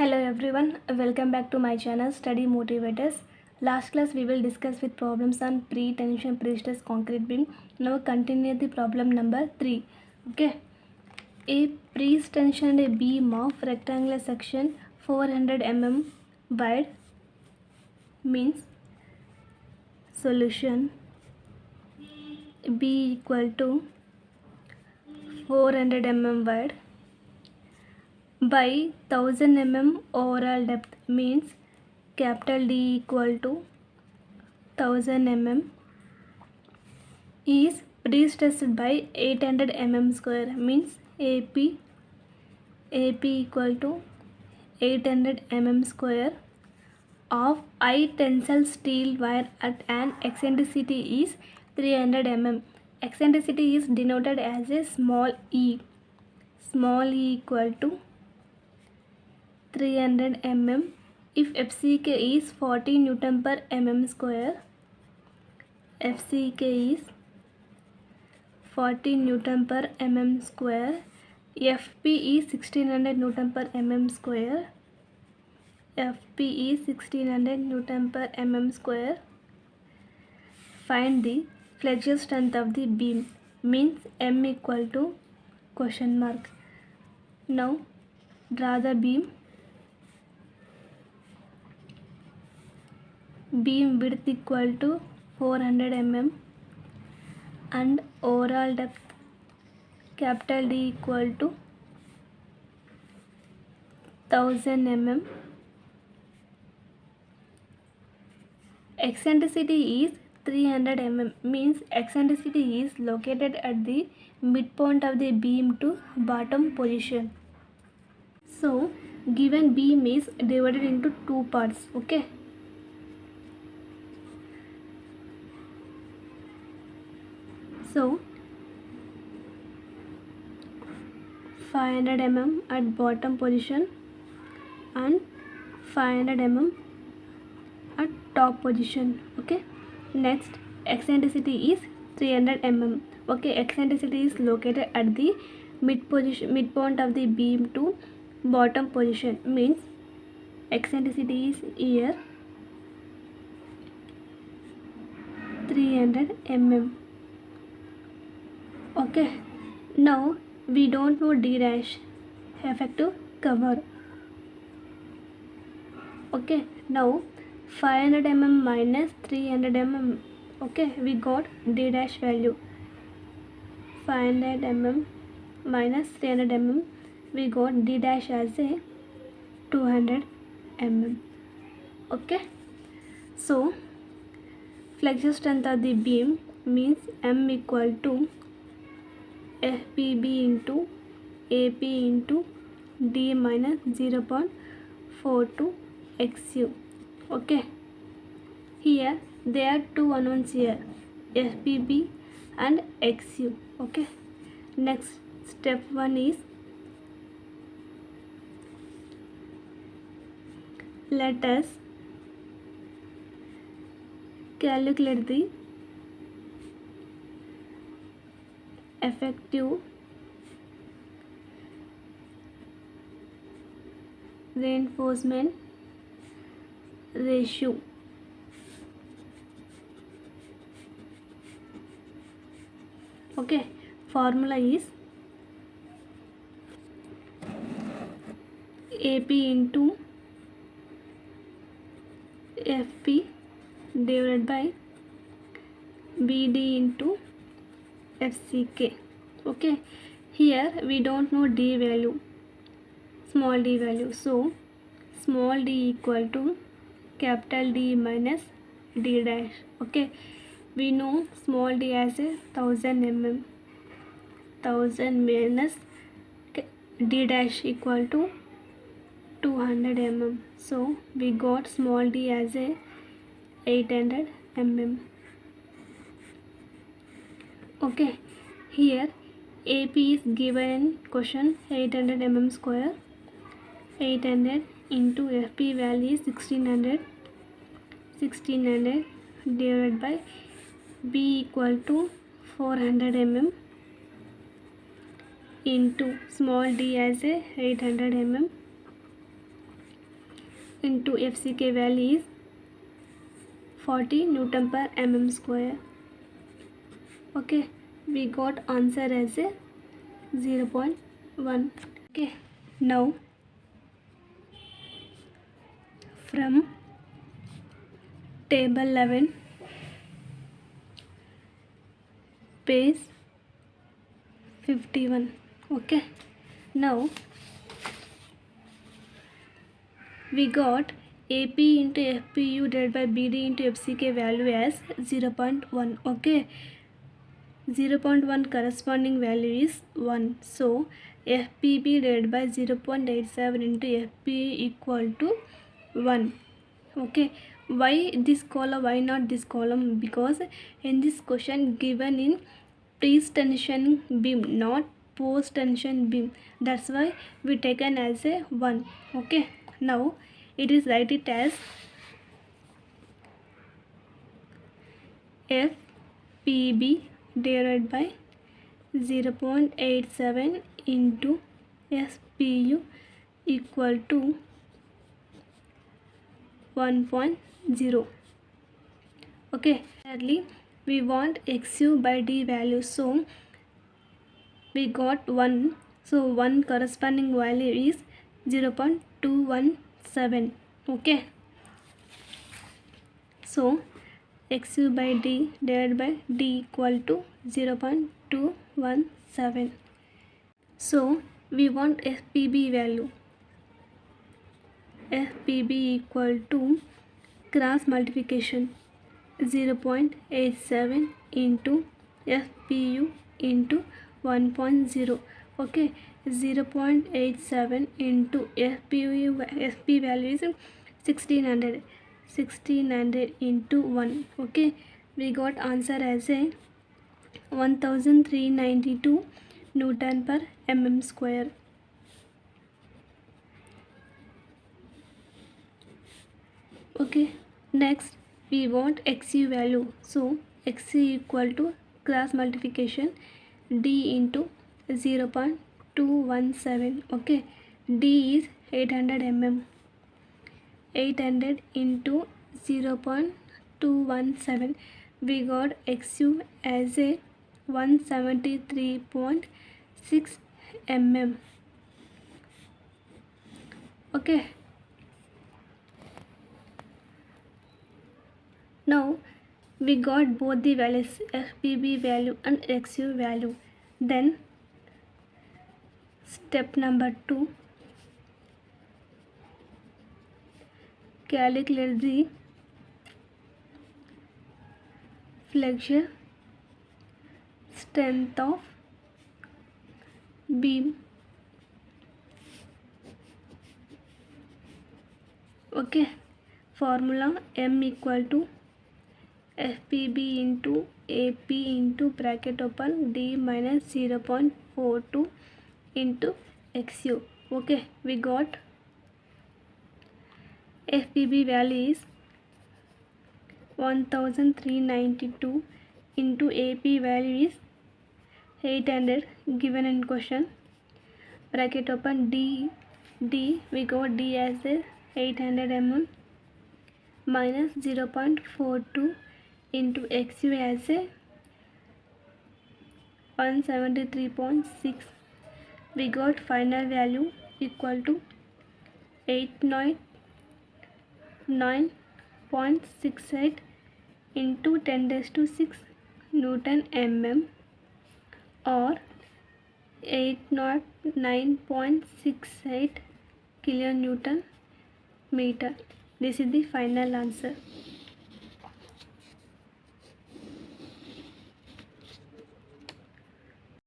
Hello everyone, welcome back to my channel Study Motivators. Last class we will discuss with problems on pre-tension prestress concrete beam. Now continue the problem number 3. Okay. A pre-tensioned beam of rectangular section 400 mm wide means solution B equal to 400 mm wide by 1000 mm overall depth means capital D equal to 1000 mm is pre-stressed by 800 mm square means AP equal to 800 mm square of high tensile steel wire at an eccentricity is 300 mm. Eccentricity is denoted as a small e equal to 300 mm. If FCK is 40 Newton per mm square, FCK is 40 Newton per mm square, FP is 1600 Newton per mm square, FP is 1600 Newton per mm square. Find the flexure strength of the beam means M equal to question mark. Now draw the beam. Beam width equal to 400 mm and overall depth capital D equal to 1000 mm. Eccentricity is 300 mm means eccentricity is located at the midpoint of the beam to bottom position. So given beam is divided into two parts. Okay. So 500 mm at bottom position and 500 mm at top position. Okay. Next eccentricity is 300 mm. Okay, eccentricity is located at the midpoint of the beam to bottom position means eccentricity is here 300 mm. Okay, now we don't know D dash effective cover. Okay, now 500 mm minus 300 mm. Okay, we got D dash value 500 mm minus 300 mm. We got D dash as a 200 mm. Okay, so flexure strength of the beam means M equal to FPB into AP into D minus 0.42 XU. Okay, here there are two unknowns here, FPB and XU. Okay, next step 1 is let us calculate the effective reinforcement ratio. Okay, formula is AP into FP divided by BD into FCK. Okay, here we don't know D value, small d value, so small d equal to capital D minus D dash. Okay, we know small d as a 1000 mm, 1000 minus D dash equal to 200 mm, so we got small d as a 800 mm. Okay, here AP is given in question 800 mm square. 800 into FP value is 1600 divided by B equal to 400 mm into small d as a 800 mm into FCK value is 40 Newton per mm square. Okay, we got answer as a 0.1. Okay, now from table 11 page 51. Okay, now we got AP into FPU divided by BD into FCK value as 0.1. Okay, 0.1 corresponding value is 1. So FPB divided by 0.87 into FPU equal to 1. Okay, why this column, why not this column? Because in this question given in pre-tension beam, not post-tension beam, that's why we taken as a 1. Okay, now it is write it as FPB divided by 0.87 into FPU equal to 1.0. Okay, thirdly we want XU by D value, so we got 1, so 1 corresponding value is 0.217. okay, so XU by D divided by D equal to 0.217. so we want FPB value. FPB equal to cross multiplication 0.87 into FPU into 1.0. okay, 0.87 into FP value is 1600 into 1. okay, we got answer as a 1392 Newton per mm square. Okay, next we want XU value, so XU equal to cross multiplication D into 0.217. okay, D is 800 mm, 800 into 0.217, we got XU as a 173.6 mm. okay, now we got both the values, FPB value and XU value. Then step number 2, calculate the flexure strength of beam. okay, formula M equal to FPB into AP into bracket open D minus 0.42 into XU. okay, we got FPB value is 1392 into AP value is 800 given in question, bracket open D we got D as a 800 mm minus 0.42 into XU as a 173.6. we got final value equal to 809.68 into 10 raised to 6 Newton mm or 809.68 kilonewton meter. This is the final answer.